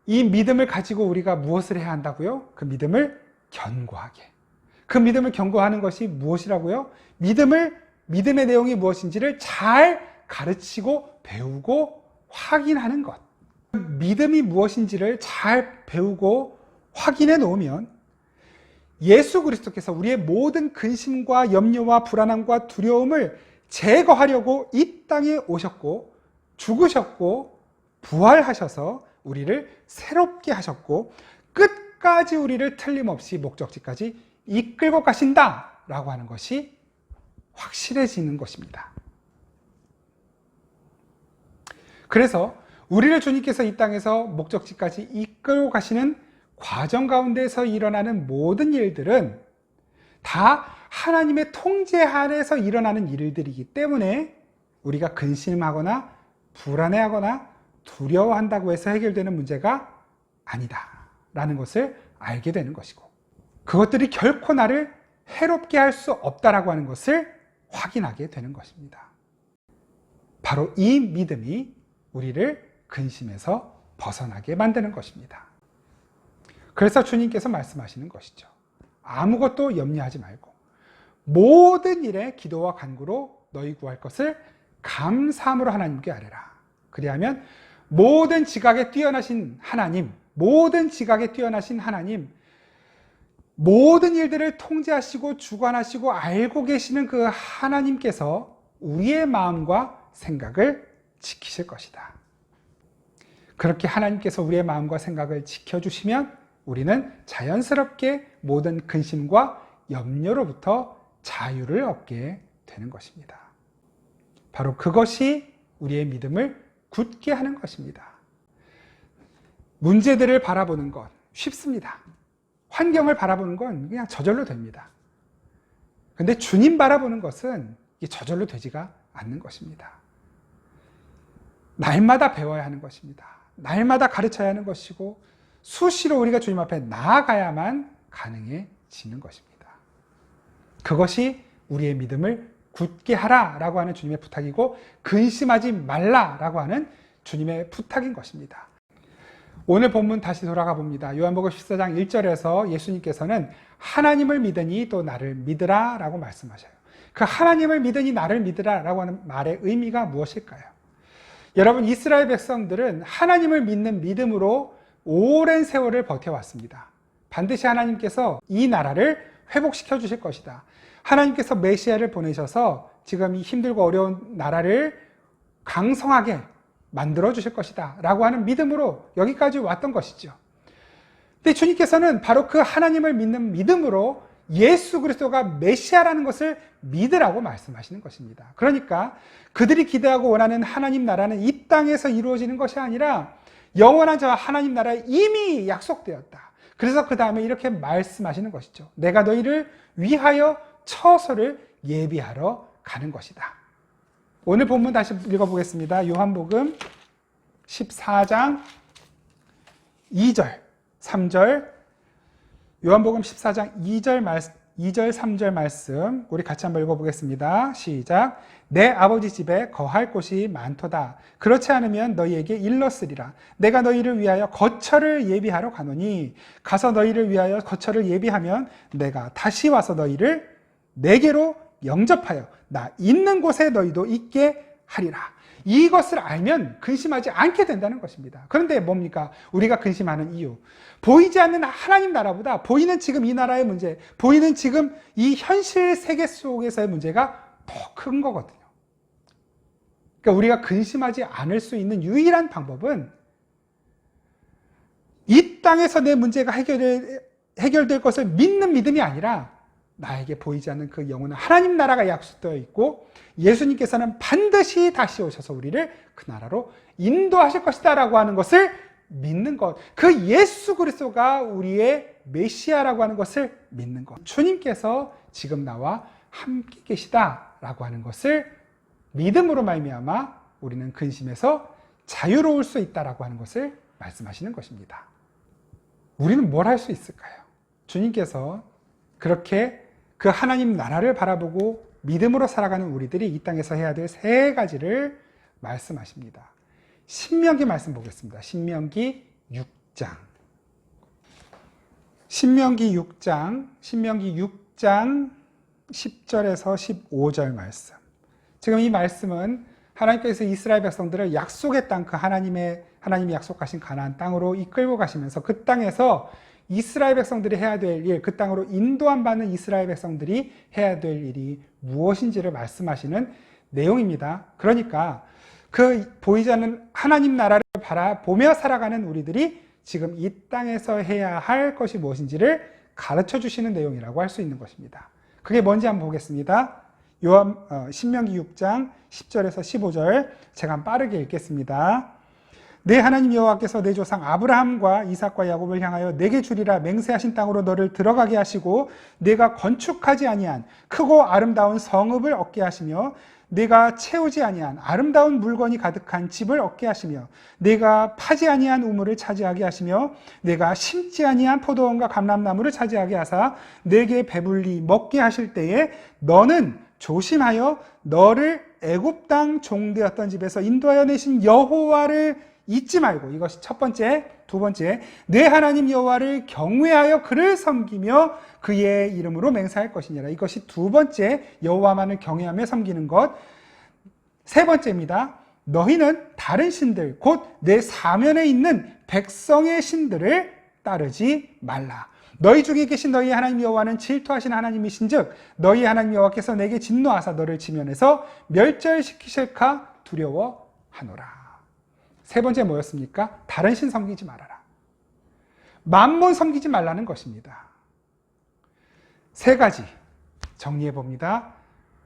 이 믿음을 가지고 우리가 무엇을 해야 한다고요? 그 믿음을 견고하게. 그 믿음을 견고하는 것이 무엇이라고요? 믿음의 내용이 무엇인지를 잘 가르치고 배우고 확인하는 것. 믿음이 무엇인지를 잘 배우고 확인해 놓으면 예수 그리스도께서 우리의 모든 근심과 염려와 불안함과 두려움을 제거하려고 이 땅에 오셨고 죽으셨고 부활하셔서 우리를 새롭게 하셨고 끝까지 우리를 틀림없이 목적지까지 이끌고 가신다라고 하는 것이 확실해지는 것입니다. 그래서 우리를 주님께서 이 땅에서 목적지까지 이끌고 가시는 과정 가운데서 일어나는 모든 일들은 다 하나님의 통제 아래에서 일어나는 일들이기 때문에 우리가 근심하거나 불안해하거나 두려워한다고 해서 해결되는 문제가 아니다라는 것을 알게 되는 것이고 그것들이 결코 나를 해롭게 할 수 없다라고 하는 것을 확인하게 되는 것입니다. 바로 이 믿음이 우리를 근심에서 벗어나게 만드는 것입니다. 그래서 주님께서 말씀하시는 것이죠. 아무것도 염려하지 말고 모든 일에 기도와 간구로 너희 구할 것을 감사함으로 하나님께 아뢰라. 그리하면 모든 지각에 뛰어나신 하나님, 모든 일들을 통제하시고 주관하시고 알고 계시는 그 하나님께서 우리의 마음과 생각을 지키실 것이다. 그렇게 하나님께서 우리의 마음과 생각을 지켜주시면 우리는 자연스럽게 모든 근심과 염려로부터 자유를 얻게 되는 것입니다. 바로 그것이 우리의 믿음을 굳게 하는 것입니다. 문제들을 바라보는 것 쉽습니다. 환경을 바라보는 건 그냥 저절로 됩니다. 그런데 주님 바라보는 것은 저절로 되지가 않는 것입니다. 날마다 배워야 하는 것입니다. 날마다 가르쳐야 하는 것이고 수시로 우리가 주님 앞에 나아가야만 가능해지는 것입니다. 그것이 우리의 믿음을 굳게 하라라고 하는 주님의 부탁이고 근심하지 말라라고 하는 주님의 부탁인 것입니다. 오늘 본문 다시 돌아가 봅니다. 요한복음 14장 1절에서 예수님께서는 하나님을 믿으니 또 나를 믿으라 라고 말씀하셔요. 그 하나님을 믿으니 나를 믿으라 라고 하는 말의 의미가 무엇일까요? 여러분, 이스라엘 백성들은 하나님을 믿는 믿음으로 오랜 세월을 버텨왔습니다. 반드시 하나님께서 이 나라를 회복시켜 주실 것이다. 하나님께서 메시아를 보내셔서 지금 이 힘들고 어려운 나라를 강성하게 만들어 주실 것이다 라고 하는 믿음으로 여기까지 왔던 것이죠. 근데 주님께서는 바로 그 하나님을 믿는 믿음으로 예수 그리스도가 메시아라는 것을 믿으라고 말씀하시는 것입니다. 그러니까 그들이 기대하고 원하는 하나님 나라는 이 땅에서 이루어지는 것이 아니라 영원한 저 하나님 나라에 이미 약속되었다. 그래서 그 다음에 이렇게 말씀하시는 것이죠. 내가 너희를 위하여 처소를 예비하러 가는 것이다. 오늘 본문 다시 읽어보겠습니다. 요한복음 14장 2절, 3절, 요한복음 14장 2절, 3절 말씀 우리 같이 한번 읽어보겠습니다. 시작. 내 아버지 집에 거할 곳이 많도다. 그렇지 않으면 너희에게 일렀으리라. 내가 너희를 위하여 거처를 예비하러 가노니 가서 너희를 위하여 거처를 예비하면 내가 다시 와서 너희를 내게로 영접하여 나 있는 곳에 너희도 있게 하리라. 이것을 알면 근심하지 않게 된다는 것입니다. 그런데 뭡니까? 우리가 근심하는 이유. 보이지 않는 하나님 나라보다 보이는 지금 이 나라의 문제, 보이는 지금 이 현실 세계 속에서의 문제가 더 큰 거거든요. 그러니까 우리가 근심하지 않을 수 있는 유일한 방법은 이 땅에서 내 문제가 해결될 것을 믿는 믿음이 아니라 나에게 보이지 않는 그 영원한 하나님 나라가 약속되어 있고 예수님께서는 반드시 다시 오셔서 우리를 그 나라로 인도하실 것이다 라고 하는 것을 믿는 것. 그 예수 그리스도가 우리의 메시아라고 하는 것을 믿는 것. 주님께서 지금 나와 함께 계시다 라고 하는 것을 믿음으로 말미암아 우리는 근심에서 자유로울 수 있다라고 하는 것을 말씀하시는 것입니다. 우리는 뭘 할 수 있을까요? 주님께서 그렇게 그 하나님 나라를 바라보고 믿음으로 살아가는 우리들이 이 땅에서 해야 될 세 가지를 말씀하십니다. 신명기 말씀 보겠습니다. 신명기 6장. 신명기 6장 10절에서 15절 말씀. 지금 이 말씀은 하나님께서 이스라엘 백성들을 약속의 땅, 그 하나님이 약속하신 가나안 땅으로 이끌고 가시면서 그 땅에서 이스라엘 백성들이 해야 될 일, 그 땅으로 인도함 받는 이스라엘 백성들이 해야 될 일이 무엇인지를 말씀하시는 내용입니다. 그러니까 그 보이지 않는 하나님 나라를 바라보며 살아가는 우리들이 지금 이 땅에서 해야 할 것이 무엇인지를 가르쳐 주시는 내용이라고 할 수 있는 것입니다. 그게 뭔지 한번 보겠습니다. 신명기 6장 10절에서 15절 제가 빠르게 읽겠습니다. 내 하나님 여호와께서 내 조상 아브라함과 이삭과 야곱을 향하여 내게 주리라 맹세하신 땅으로 너를 들어가게 하시고 내가 건축하지 아니한 크고 아름다운 성읍을 얻게 하시며 내가 채우지 아니한 아름다운 물건이 가득한 집을 얻게 하시며 내가 파지 아니한 우물을 차지하게 하시며 내가 심지 아니한 포도원과 감람나무를 차지하게 하사 내게 배불리 먹게 하실 때에 너는 조심하여 너를 애굽 땅 종되었던 집에서 인도하여 내신 여호와를 잊지 말고, 이것이 첫 번째. 두 번째, 내 하나님 여호와를 경외하여 그를 섬기며 그의 이름으로 맹세할 것이니라. 이것이 두 번째, 여호와만을 경외하며 섬기는 것. 세 번째입니다. 너희는 다른 신들, 곧 내 사면에 있는 백성의 신들을 따르지 말라. 너희 중에 계신 너희 하나님 여호와는 질투하신 하나님이신즉 너희 하나님 여호와께서 내게 진노하사 너를 지면에서 멸절시키실까 두려워하노라. 세 번째 뭐였습니까? 다른 신 섬기지 말아라. 만몬 섬기지 말라는 것입니다. 세 가지 정리해 봅니다.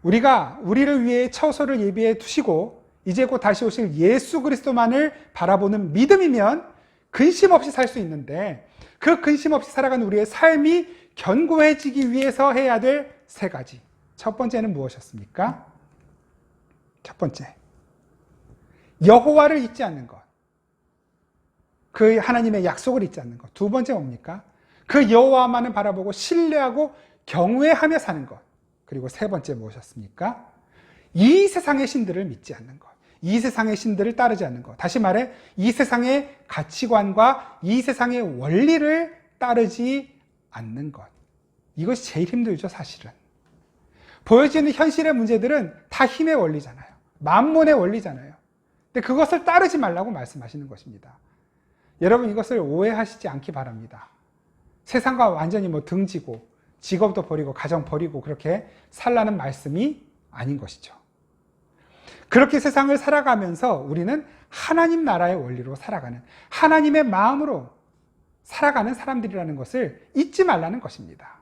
우리가 우리를 위해 처소를 예비해 두시고 이제 곧 다시 오실 예수 그리스도만을 바라보는 믿음이면 근심 없이 살 수 있는데, 그 근심 없이 살아가는 우리의 삶이 견고해지기 위해서 해야 될 세 가지. 첫 번째는 무엇이었습니까? 첫 번째, 여호와를 잊지 않는 것. 그 하나님의 약속을 잊지 않는 것. 두 번째 뭡니까? 그 여호와만을 바라보고 신뢰하고 경외하며 사는 것. 그리고 세 번째 무엇이었습니까? 이 세상의 신들을 믿지 않는 것. 이 세상의 신들을 따르지 않는 것. 다시 말해, 이 세상의 가치관과 이 세상의 원리를 따르지 않는 것. 이것이 제일 힘들죠, 사실은. 보여지는 현실의 문제들은 다 힘의 원리잖아요. 만몬의 원리잖아요. 근데 그것을 따르지 말라고 말씀하시는 것입니다. 여러분, 이것을 오해하시지 않기 바랍니다. 세상과 완전히 등지고 직업도 버리고 가정 버리고 그렇게 살라는 말씀이 아닌 것이죠. 그렇게 세상을 살아가면서 우리는 하나님 나라의 원리로 살아가는, 하나님의 마음으로 살아가는 사람들이라는 것을 잊지 말라는 것입니다.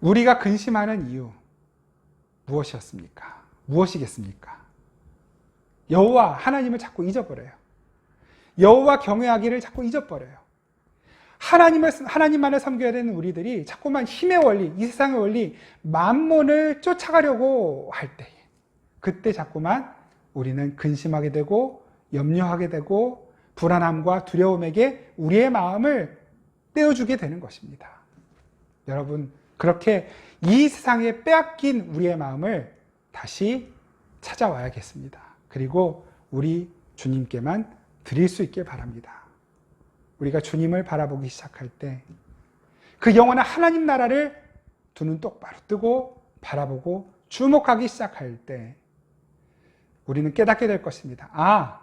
우리가 근심하는 이유 무엇이었습니까? 무엇이겠습니까? 여호와 하나님을 자꾸 잊어버려요. 여호와 경외하기를 자꾸 잊어버려요. 하나님만을 섬겨야 되는 우리들이 자꾸만 힘의 원리, 이 세상의 원리, 만몬을 쫓아가려고 할 때, 그때 자꾸만 우리는 근심하게 되고 염려하게 되고 불안함과 두려움에게 우리의 마음을 떼어주게 되는 것입니다. 여러분, 그렇게 이 세상에 빼앗긴 우리의 마음을 다시 찾아와야겠습니다. 그리고 우리 주님께만 드릴 수 있길 바랍니다. 우리가 주님을 바라보기 시작할 때, 그 영원한 하나님 나라를 두 눈 똑바로 뜨고 바라보고 주목하기 시작할 때 우리는 깨닫게 될 것입니다. 아,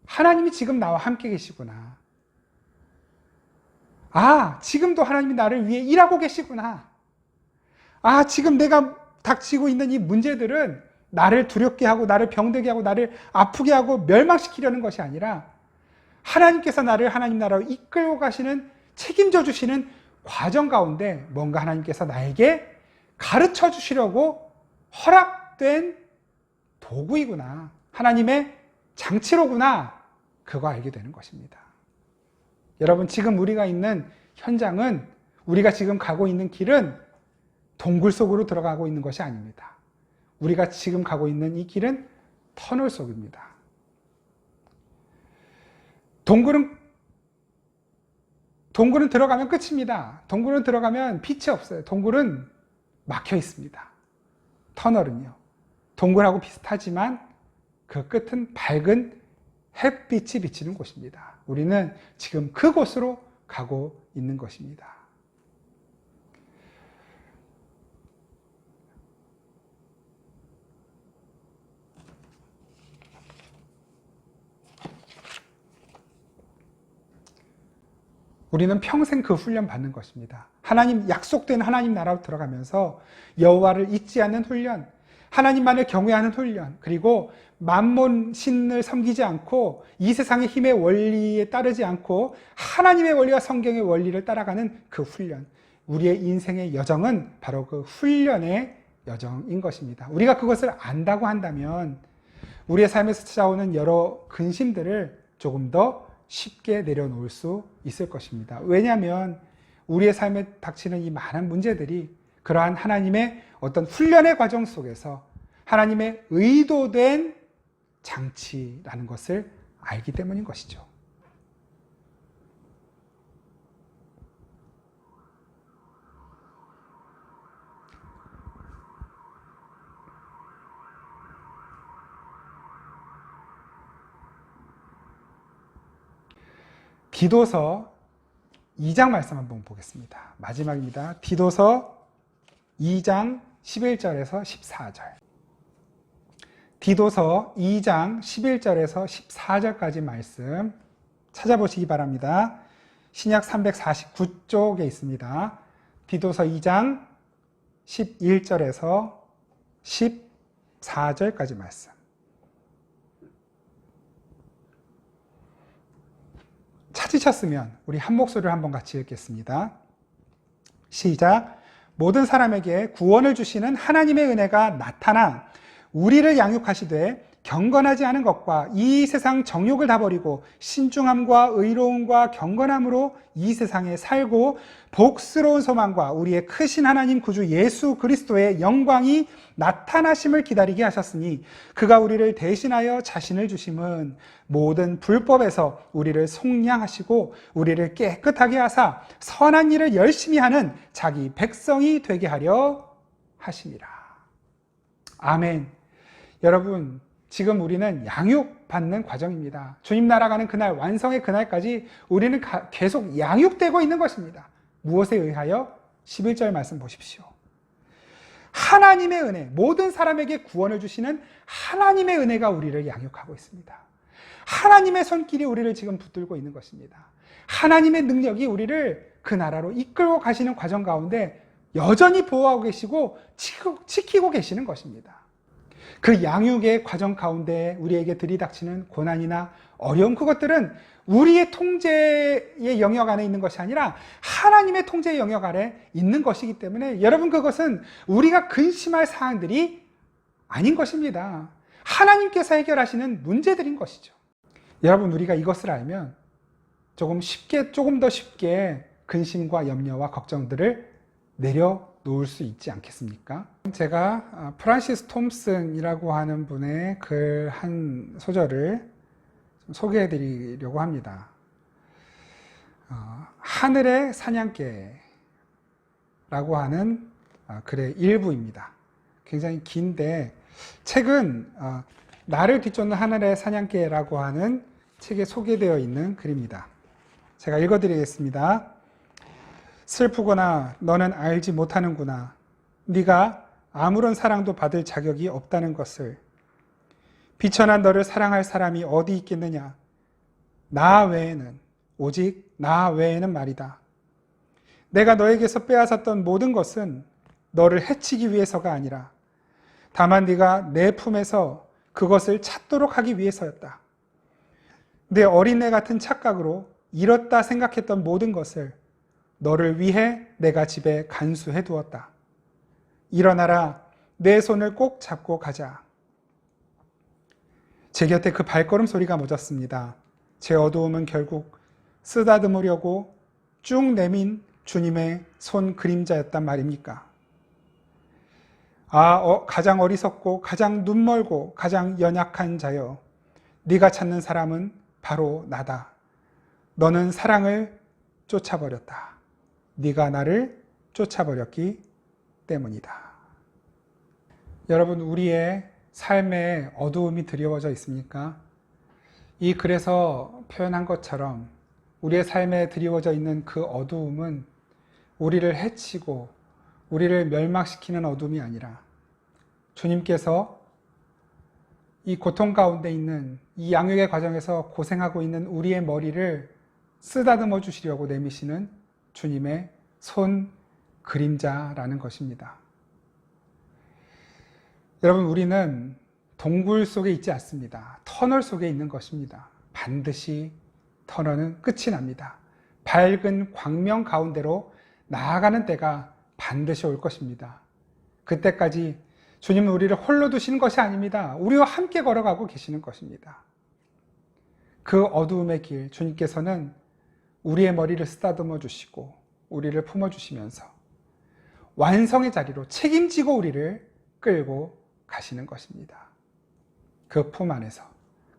하나님이 지금 나와 함께 계시구나. 아, 지금도 하나님이 나를 위해 일하고 계시구나. 아, 지금 내가 닥치고 있는 이 문제들은 나를 두렵게 하고 나를 병들게 하고 나를 아프게 하고 멸망시키려는 것이 아니라 하나님께서 나를 하나님 나라로 이끌고 가시는, 책임져 주시는 과정 가운데 뭔가 하나님께서 나에게 가르쳐 주시려고 허락된 도구이구나, 하나님의 장치로구나, 그거 알게 되는 것입니다. 여러분, 지금 우리가 있는 현장은, 우리가 지금 가고 있는 길은 동굴 속으로 들어가고 있는 것이 아닙니다. 우리가 지금 가고 있는 이 길은 터널 속입니다. 동굴은 들어가면 끝입니다. 동굴은 들어가면 빛이 없어요. 동굴은 막혀 있습니다. 터널은요. 동굴하고 비슷하지만 그 끝은 밝은 햇빛이 비치는 곳입니다. 우리는 지금 그곳으로 가고 있는 것입니다. 우리는 평생 그 훈련 받는 것입니다. 약속된 하나님 나라로 들어가면서 여호와를 잊지 않는 훈련, 하나님만을 경외하는 훈련, 그리고 만몬 신을 섬기지 않고 이 세상의 힘의 원리에 따르지 않고 하나님의 원리와 성경의 원리를 따라가는 그 훈련. 우리의 인생의 여정은 바로 그 훈련의 여정인 것입니다. 우리가 그것을 안다고 한다면 우리의 삶에서 찾아오는 여러 근심들을 조금 더 쉽게 내려놓을 수 있을 것입니다. 왜냐하면 우리의 삶에 닥치는 이 많은 문제들이 그러한 하나님의 어떤 훈련의 과정 속에서 하나님의 의도된 장치라는 것을 알기 때문인 것이죠. 디도서 2장 말씀 한번 보겠습니다. 마지막입니다. 디도서 2장 11절에서 14절. 디도서 2장 11절에서 14절까지 말씀 찾아보시기 바랍니다. 신약 349쪽에 있습니다. 디도서 2장 11절에서 14절까지 말씀. 찾으셨으면 우리 한 목소리를 한번 같이 읽겠습니다. 시작. 모든 사람에게 구원을 주시는 하나님의 은혜가 나타나 우리를 양육하시되 경건하지 않은 것과 이 세상 정욕을 다 버리고 신중함과 의로움과 경건함으로 이 세상에 살고 복스러운 소망과 우리의 크신 하나님 구주 예수 그리스도의 영광이 나타나심을 기다리게 하셨으니 그가 우리를 대신하여 자신을 주심은 모든 불법에서 우리를 속량하시고 우리를 깨끗하게 하사 선한 일을 열심히 하는 자기 백성이 되게 하려 하심이라. 아멘. 여러분, 지금 우리는 양육받는 과정입니다. 주님 나라 가는 그날, 완성의 그날까지 우리는 계속 양육되고 있는 것입니다. 무엇에 의하여? 11절 말씀 보십시오. 하나님의 은혜, 모든 사람에게 구원을 주시는 하나님의 은혜가 우리를 양육하고 있습니다. 하나님의 손길이 우리를 지금 붙들고 있는 것입니다. 하나님의 능력이 우리를 그 나라로 이끌고 가시는 과정 가운데 여전히 보호하고 계시고 지키고 계시는 것입니다. 그 양육의 과정 가운데 우리에게 들이닥치는 고난이나 어려움, 그것들은 우리의 통제의 영역 안에 있는 것이 아니라 하나님의 통제의 영역 아래 있는 것이기 때문에 여러분, 그것은 우리가 근심할 사항들이 아닌 것입니다. 하나님께서 해결하시는 문제들인 것이죠. 여러분, 우리가 이것을 알면 조금 더 쉽게 근심과 염려와 걱정들을 내려놓을 수 있지 않겠습니까? 제가 프란시스 톰슨이라고 하는 분의 글 한 소절을 좀 소개해 드리려고 합니다. 하늘의 사냥개라고 하는 글의 일부입니다. 굉장히 긴데, 책은 나를 뒤쫓는 하늘의 사냥개라고 하는 책에 소개되어 있는 글입니다. 제가 읽어드리겠습니다. 슬프거나 너는 알지 못하는구나. 네가 아무런 사랑도 받을 자격이 없다는 것을. 비천한 너를 사랑할 사람이 어디 있겠느냐. 나 외에는, 오직 나 외에는 말이다. 내가 너에게서 빼앗았던 모든 것은 너를 해치기 위해서가 아니라 다만 네가 내 품에서 그것을 찾도록 하기 위해서였다. 내 어린애 같은 착각으로 잃었다 생각했던 모든 것을 너를 위해 내가 집에 간수해 두었다. 일어나라, 내 손을 꼭 잡고 가자. 제 곁에 그 발걸음 소리가 멎었습니다. 제 어두움은 결국 쓰다듬으려고 쭉 내민 주님의 손 그림자였단 말입니까? 가장 어리석고 가장 눈멀고 가장 연약한 자여, 네가 찾는 사람은 바로 나다. 너는 사랑을 쫓아버렸다. 네가 나를 쫓아버렸기 때문이다. 여러분, 우리의 삶에 어두움이 드리워져 있습니까? 이 글에서 표현한 것처럼 우리의 삶에 드리워져 있는 그 어두움은 우리를 해치고 우리를 멸망시키는 어둠이 아니라 주님께서 이 고통 가운데 있는 이 양육의 과정에서 고생하고 있는 우리의 머리를 쓰다듬어 주시려고 내미시는 주님의 손 그림자라는 것입니다. 여러분, 우리는 동굴 속에 있지 않습니다. 터널 속에 있는 것입니다. 반드시 터널은 끝이 납니다. 밝은 광명 가운데로 나아가는 때가 반드시 올 것입니다. 그때까지 주님은 우리를 홀로 두시는 것이 아닙니다. 우리와 함께 걸어가고 계시는 것입니다. 그 어두움의 길, 주님께서는 우리의 머리를 쓰다듬어 주시고 우리를 품어주시면서 완성의 자리로 책임지고 우리를 끌고 가시는 것입니다. 그 품 안에서,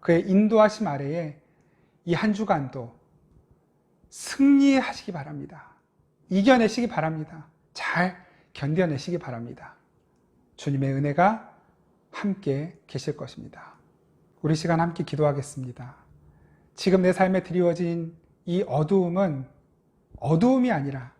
그의 인도하심 아래에 이 한 주간도 승리하시기 바랍니다. 이겨내시기 바랍니다. 잘 견뎌내시기 바랍니다. 주님의 은혜가 함께 계실 것입니다. 우리 시간 함께 기도하겠습니다. 지금 내 삶에 드리워진 이 어두움은 어두움이 아니라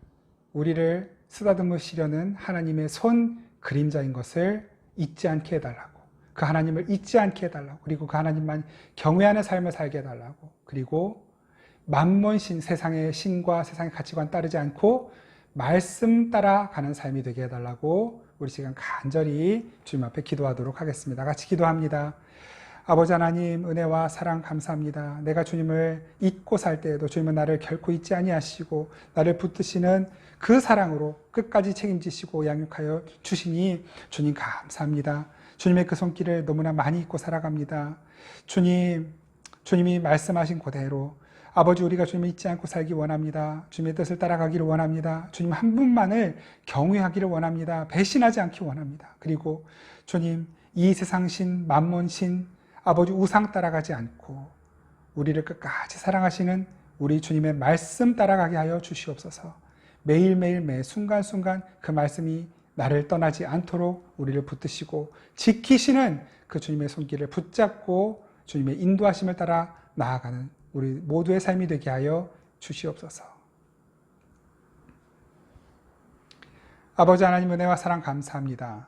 우리를 쓰다듬으시려는 하나님의 손 그림자인 것을 잊지 않게 해달라고, 그 하나님을 잊지 않게 해달라고, 그리고 그 하나님만 경외하는 삶을 살게 해달라고, 그리고 만몬신, 세상의 신과 세상의 가치관 따르지 않고 말씀 따라가는 삶이 되게 해달라고 우리 시간 간절히 주님 앞에 기도하도록 하겠습니다. 같이 기도합니다. 아버지 하나님, 은혜와 사랑 감사합니다. 내가 주님을 잊고 살 때에도 주님은 나를 결코 잊지 아니하시고 나를 붙드시는 그 사랑으로 끝까지 책임지시고 양육하여 주시니 주님 감사합니다. 주님의 그 손길을 너무나 많이 잊고 살아갑니다. 주님이 말씀하신 그대로 아버지, 우리가 주님을 잊지 않고 살기 원합니다. 주님의 뜻을 따라가기를 원합니다. 주님 한 분만을 경외하기를 원합니다. 배신하지 않기 원합니다. 그리고 주님, 이 세상신, 만몬신, 아버지 우상 따라가지 않고 우리를 끝까지 사랑하시는 우리 주님의 말씀 따라가게 하여 주시옵소서. 매일매일 매 순간순간 그 말씀이 나를 떠나지 않도록 우리를 붙드시고 지키시는 그 주님의 손길을 붙잡고 주님의 인도하심을 따라 나아가는 우리 모두의 삶이 되게 하여 주시옵소서. 아버지 하나님, 은혜와 사랑 감사합니다.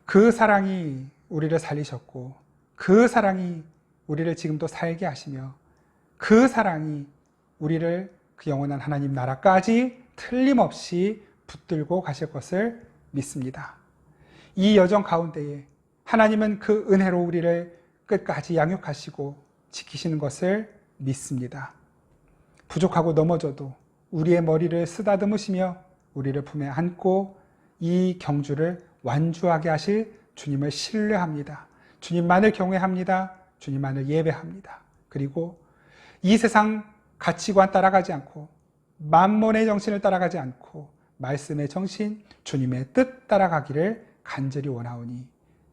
그 사랑이 우리를 살리셨고 그 사랑이 우리를 지금도 살게 하시며 그 사랑이 우리를 그 영원한 하나님 나라까지 틀림없이 붙들고 가실 것을 믿습니다. 이 여정 가운데에 하나님은 그 은혜로 우리를 끝까지 양육하시고 지키시는 것을 믿습니다. 부족하고 넘어져도 우리의 머리를 쓰다듬으시며 우리를 품에 안고 이 경주를 완주하게 하실 주님을 신뢰합니다. 주님만을 경외합니다. 주님만을 예배합니다. 그리고 이 세상 가치관 따라가지 않고 만몬의 정신을 따라가지 않고 말씀의 정신, 주님의 뜻 따라가기를 간절히 원하오니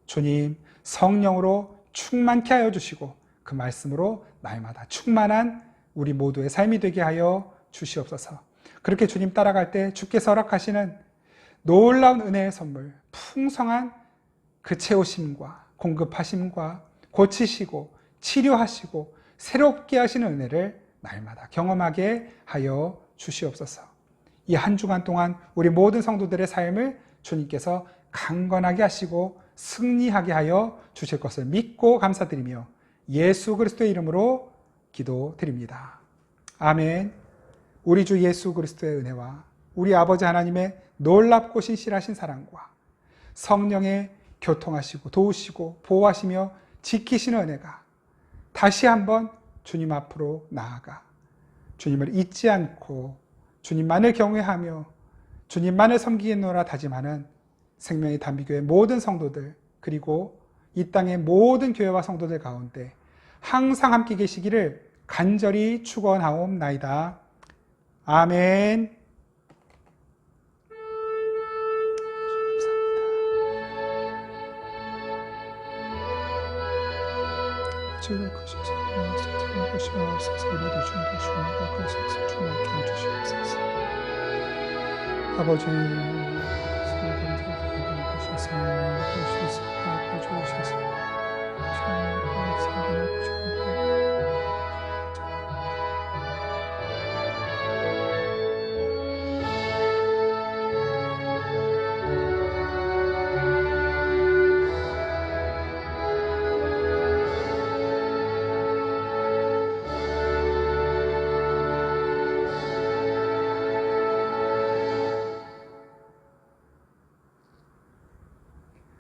주님 성령으로 충만케 하여 주시고 그 말씀으로 날마다 충만한 우리 모두의 삶이 되게 하여 주시옵소서. 그렇게 주님 따라갈 때 주께서 허락하시는 놀라운 은혜의 선물, 풍성한 그 채우심과 공급하심과 고치시고 치료하시고 새롭게 하시는 은혜를 날마다 경험하게 하여 주시옵소서. 이 한 주간 동안 우리 모든 성도들의 삶을 주님께서 강건하게 하시고 승리하게 하여 주실 것을 믿고 감사드리며 예수 그리스도의 이름으로 기도드립니다. 아멘. 우리 주 예수 그리스도의 은혜와 우리 아버지 하나님의 놀랍고 신실하신 사랑과 성령의 교통하시고 도우시고 보호하시며 지키시는 은혜가 다시 한번 주님 앞으로 나아가 주님을 잊지 않고 주님만을 경외하며 주님만을 섬기겠노라 다짐하는 생명의 단비교회 모든 성도들, 그리고 이 땅의 모든 교회와 성도들 가운데 항상 함께 계시기를 간절히 축원하옵나이다. 아멘. 아버지,